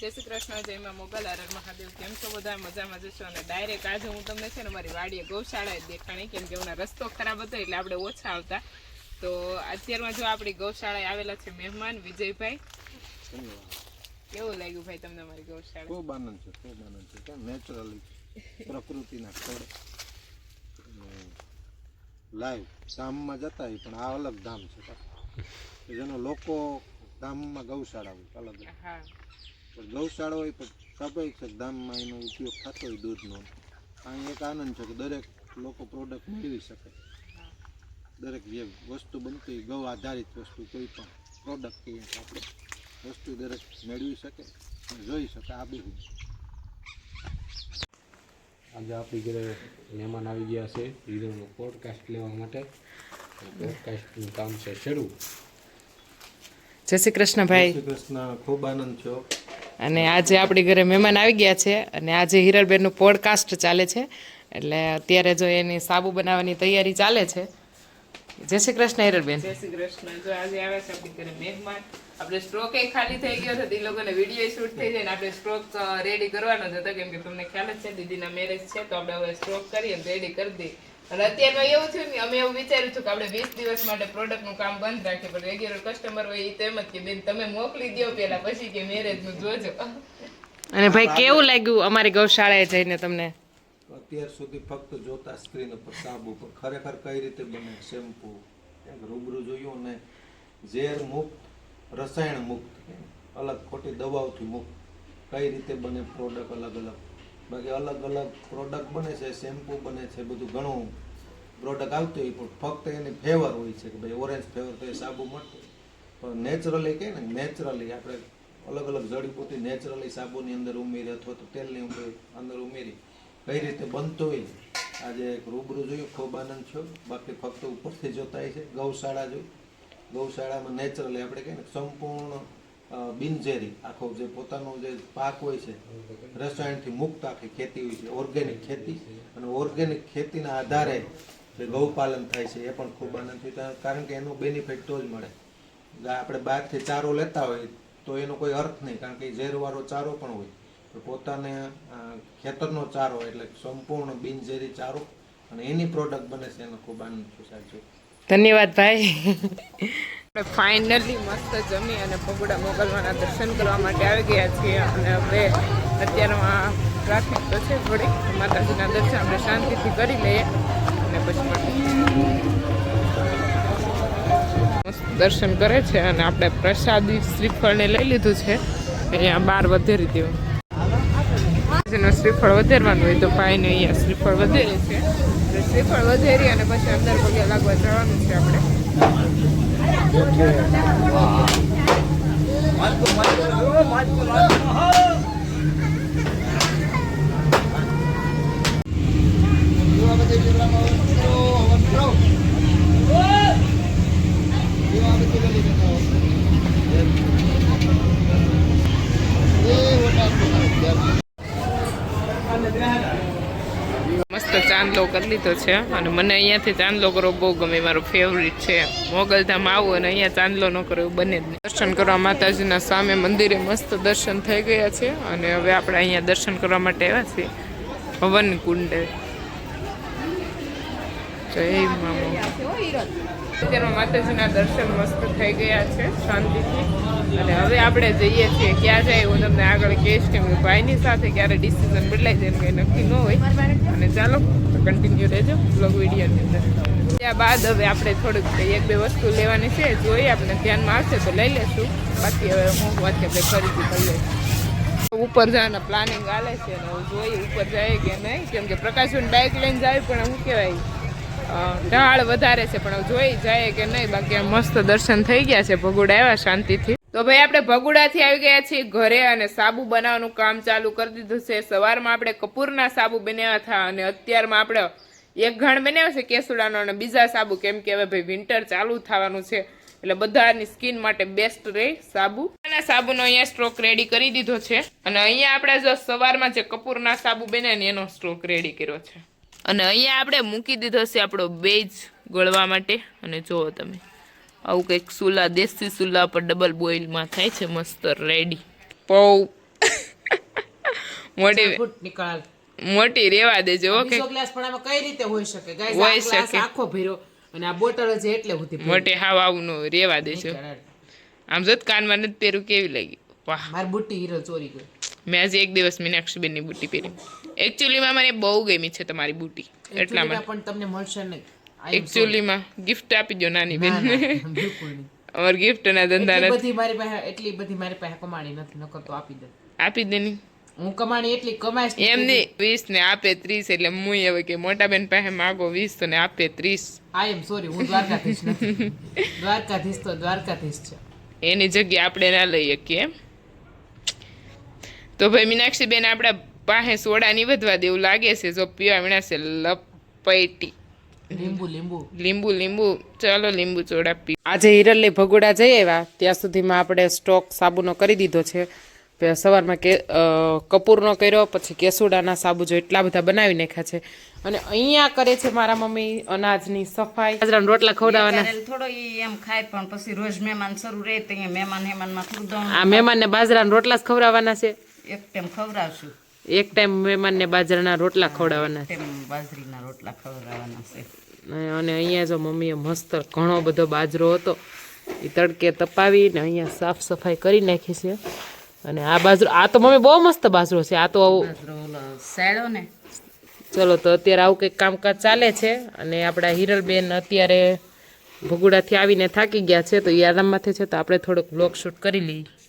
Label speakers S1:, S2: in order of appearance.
S1: જય શ્રી કૃષ્ણ, જય માં મોગલ, હર મહાદેવ. કેમ છો બધા? મજામાં જશો. અને ડાયરેક્ટ આજે હું તમને છે ને મારી વાડીએ ગૌશાળાએ દેખાણી, કેમ કે એનો રસ્તો ખરાબ હતો એટલે આપણે ઓછા આવતા. તો અત્યારમાં જો આપણી ગૌશાળાએ આવેલા છે મહેમાન વિજયભાઈ. કેવું લાગ્યું ભાઈ તમને મારી ગૌશાળા?
S2: ખૂબ આનંદ છે, ખૂબ આનંદ છે. કેમ નેચરલી પ્રકૃતિના ખોળે લાઈવ ગામમાં જતા હોય પણ આ અલગ ધામ છે જેનો લોકો ગામમાં ગૌશાળા હોય અલગ
S1: હા
S2: પણ ગૌશાળા હોય પણ સ્વાભાવિક છે ગામમાં એનો ઉપયોગ થતો હોય દૂધનો. અહીં એક આનંદ છે કે દરેક લોકો પ્રોડક્ટ મેળવી શકે. દરેક જે વસ્તુ બનતી હોય ગૌ આધારિત વસ્તુ કોઈ પણ પ્રોડક્ટ કહીએ આપણે વસ્તુ દરેક મેળવી શકે જોઈ શકે. આ બધું
S3: આજે આપણી ઘરે મહેમાન આવી ગયા છે હીરોનો પોડકાસ્ટ લેવા માટે. પોડકાસ્ટનું કામ છે શરૂ.
S1: જય શ્રી કૃષ્ણ ભાઈ.
S2: શ્રી કૃષ્ણ. ખૂબ આનંદ થયો.
S1: અને આજે આપણી ઘરે મહેમાન આવી ગયા છે અને આજે હિરલબેનનું પોડકાસ્ટ ચાલે છે એટલે અત્યારે જો એની સાબુ બનાવવાની તૈયારી ચાલે છે. જય શ્રી કૃષ્ણ હિરલબેન. જય શ્રી કૃષ્ણ. જો આજે આવે છે આપણી ઘરે મહેમાન. આપણે સ્ટ્રોક એ ખાલી થઈ ગયો હતો, એ લોકોને વિડીયો શૂટ થઈ જાય ને આપણે સ્ટ્રોક રેડી કરવાનો જ હતો કેમ કે તમને ખ્યાલ જ છે દીદીના મેરેજ છે તો આપણે હવે સ્ટ્રોક કરીએ રેડી કરી દઈએ. અને અત્યારમાં એવું થયું ને અમે એવું વિચાર્યું હતું કે આપણે 20 દિવસ માટે પ્રોડક્ટનું કામ બંધ રાખીએ પણ રેગ્યુલર કસ્ટમર હોય એ તો એમ જ કે બેન તમે મોકલી દો પહેલા પછી કે મેરેજનું જોજો. અને ભાઈ કેવું લાગ્યું અમારી ગૌશાળાએ જઈને તમને?
S2: અત્યાર સુધી ફક્ત જોતા સ્ક્રીન ઉપર સાબુ પણ ખરેખર કઈ રીતે બને શેમ્પૂ રૂબરૂ જોયું ને ઝેર મુક્ત રસાયણ મુક્ત અલગ ખોટી દવાઓથી મુક્ત કઈ રીતે બને પ્રોડક્ટ અલગ અલગ. બાકી અલગ અલગ પ્રોડક્ટ બને છે, શેમ્પૂ બને છે, બધું ઘણું પ્રોડક્ટ આવતું હોય પણ ફક્ત એની ફ્લેવર હોય છે કે ભાઈ ઓરેન્જ ફ્લેવર તો એ સાબુ મળતું પણ નેચરલી કહે ને નેચરલી આપણે અલગ અલગ જડીબુટી નેચરલી સાબુની અંદર ઉમેરી અથવા તો તેલની અંદર ઉમેરી કઈ રીતે બનતો હોય આજે એક રૂબરૂ જોયું. ખૂબ આનંદ થયો. બાકી ફક્ત ઉપરથી જોતા છે ગૌશાળા જોઈ. ગૌશાળામાં નેચરલી આપણે કહીએ ને સંપૂર્ણ બિનઝેરી આખો જે પોતાનો જે પાક હોય છે રસાયણથી મુક્ત આખી ખેતી હોય છે ઓર્ગેનિક ખેતી અને ઓર્ગેનિક ખેતીના આધારે જે ગૌપાલન થાય છે એ પણ ખૂબ આનંદ થયો કારણ કે એનો બેનિફિટ તો જ મળે. આપણે બહારથી ચારો લેતા હોય તો એનો કોઈ અર્થ નહીં કારણ કે ઝેરવાળો ચારો પણ હોય પોતાને ખેતરનો ચારો એટલે સંપૂર્ણ બિનઝેરી ચારો અને એની પ્રોડક્ટ બને છે એનો ખૂબ આનંદ થયો સાહેબ.
S1: ધન્યવાદ ભાઈ. ફાઇનલી મસ્ત જમી અને ભગુડા મોગલવાના દર્શન કરવા માટે આવી ગયા છીએ અને હવે અત્યારમાં ટ્રાફિક તો છે થોડી માતાજીના દર્શન આપણે શાંતિથી કરી લઈએ અને પછી મસ્ત દર્શન કરે છે અને આપણે પ્રસાદી શ્રીફળને લઈ લીધું છે અહીંયા બાર વધેરી દેવું. જેનું શ્રીફળ વધેરવાનું હોય તો ભાઈને અહીંયા શ્રીફળ વધેરે છે. શ્રીફળ વધેરી અને પછી અંદર પગે લાગવા જવાનું છે આપણે. મસ્ત ચાંદલો કરી લીધો છે અને મને અહીંયાથી ચાંદલો કરવો બહુ ગમે, મારો ફેવરિટ છે. મોગલધામ આવું અને અહીંયા ચાંદલો ન કરો એવું બને જ નહીં. દર્શન કરવા માતાજીના સામે મંદિરે મસ્ત દર્શન થઈ ગયા છે અને હવે આપણે અહીંયા દર્શન કરવા માટે આવ્યા છીએ હવન કુંડે. જય મામો. અત્યારમાં માતાજીના દર્શન મસ્ત થઈ ગયા છે શાંતિથી અને હવે આપણે જઈએ છીએ. ક્યાં જાય હું તમને આગળ કહીશ કે હું ભાઈની સાથે ક્યારે ડિસિઝન બદલાઈ જાય કંઈ નક્કી ન હોય. અને ચાલો કન્ટિન્યુ રહેજો બ્લોગ વિડીયોની અંદર. ત્યાર બાદ હવે આપણે થોડુંક 1-2 વસ્તુ લેવાની છે જોઈએ આપણે ધ્યાનમાં આવશે તો લઈ લેશું. બાકી હવે હું વાંચે આપણે ખરીદી કરી લઈશું. ઉપર જવાના પ્લાનિંગ ચાલે છે અને હું જોઈએ ઉપર જાય કે નહીં કેમ કે પ્રકાશભાઈ બાઇક લઈને જાય પણ શું કહેવાય ઢાળ વધારે છે પણ જોઈ જાય કે નહીં. બાકી આ મસ્ત દર્શન થઈ ગયા છે ભગુડા આવ્યા શાંતિથી. તો ભાઈ આપણે ભગુડાથી આવી ગયા છીએ ઘરે અને સાબુ બનાવવાનું કામ ચાલુ કરી દીધું છે. સવારમાં આપણે કપૂરના સાબુ બનાવ્યા હતા અને અત્યારમાં આપણે એક ઘાણ બનાવ્યો છે કેસુડાનો અને બીજા સાબુ કેમ કે હવે ભાઈ વિન્ટર ચાલુ થવાનું છે એટલે બધાની સ્કિન માટે બેસ્ટ રહે સાબુ. અને સાબુનો અહીંયા સ્ટ્રોક રેડી કરી દીધો છે અને અહીંયા આપણે જો સવારમાં જે કપૂરના સાબુ બને ને એનો સ્ટ્રોક રેડી કર્યો છે અને અહીંયા આપણે મૂકી દીધો છે આપણો બેજ ગળવા માટે. અને જુઓ તમે આવું કંઈક સુલા દેશી સુલા પર ડબલ બોઇલમાં થાય છે મસ્ત રેડી. પૌ મોટી
S4: ફૂટ નિકાલ
S1: મોટી રેવા દેજો ઓકે
S4: બીજો ગ્લાસ પણ આમાં કઈ રીતે હોઈ શકે ગાઈસ
S1: હોઈ
S4: આ ગ્લાસ
S1: શકે.
S4: આખો ભર્યો અને આ બોટલ જ એટલે સુધી ભરી.
S1: મોટી હાવ આવું નો રેવા દેજો આમ જો કાનમાં નથી પહેર્યું કેવી લાગી વાહ
S4: મારી બુટ્ટી હીરો ચોરી ગઈ
S1: મેં આજે એક દિવસ મીનાક્ષીબેનની બુટ્ટી પહેરી એકચ્યુઅલીમાં મને બહુ ગમી છે તમારી બુટ્ટી એટલા માટે
S4: પણ તમને મળશે નહીં
S1: એકચ્યુઅલીમાં ગિફ્ટ આપી દો નાની બેન
S4: બિલકુલ નહીં
S1: અમાર ગિફ્ટના ધંધા નથી
S4: એટલી બધી મારી પાસે કમાણી નથી નકર તો આપી દે
S1: આપી દે ની
S4: હું કમાણી એટલી કમાઈશ ને
S1: એમ નહીં 20 ને આપે 30 એટલે હું હવે કે મોટા બેન પાસે માગો 20 તો ને આપે 30
S4: આઈ એમ સોરી હું દ્વારકાધીશ નથી દ્વારકાધીશ તો દ્વારકાધીશ છે
S1: એની જગ્યાએ આપણે ના લઈ શકીએ એમ તો ભાઈ મીનાક્ષી બેન આપણા પાસે સોડા નહીં વધવા દેવું લાગે છે જો પીવા મીણાશે લપૈટી
S4: લીંબુ લીંબુ
S1: લીંબુ લીંબુ ચાલો લીંબુ સોડા પી
S4: આજે હિરલની ભગોડા જઈ આવ્યા ત્યાં સુધીમાં આપણે સ્ટોક સાબુનો કરી દીધો છે સવારમાં કપૂરનો કર્યો પછી કેસુડાના સાબુ જો એટલા બધા બનાવી નાખ્યા છે અને અહીંયા કરે છે મારા મમ્મી અનાજની સફાઈ બાજરાના રોટલા ખવડાવવાના
S5: થોડો ઈ એમ ખાય પણ પછી રોજ મહેમાન શરૂ રહે તો અહીંયા મહેમાનમાં થોડું દમ
S4: આ મહેમાનને બાજરાના રોટલા જ ખવડાવવાના છે
S5: એક ટાઈમ ખવડાવશું
S4: એક ટાઈમ મહેમાનને બાજરાના રોટલા ખવડાવવાના છે
S5: ટાઈમ બાજરીના રોટલા ખવડાવવાના છે
S4: અને અહીંયા જો મમ્મીએ મસ્ત ઘણો બધો બાજરો હતો એ તડકે તપાવીને અહીંયા સાફ સફાઈ કરી નાખી છે અને આ બાજરો આ તો મમ્મી બહુ મસ્ત બાજરો છે આ તો
S5: બાજરો ઓલો સાયડો ને
S4: ચલો તો અત્યારે આવું કંઈક કામકાજ ચાલે છે અને આપણા હિરલબેન અત્યારે ભગુડાથી આવીને થાકી ગયા છે તો એ આરામમાંથી છે તો આપણે થોડોક બ્લોગ શૂટ કરી લઈએ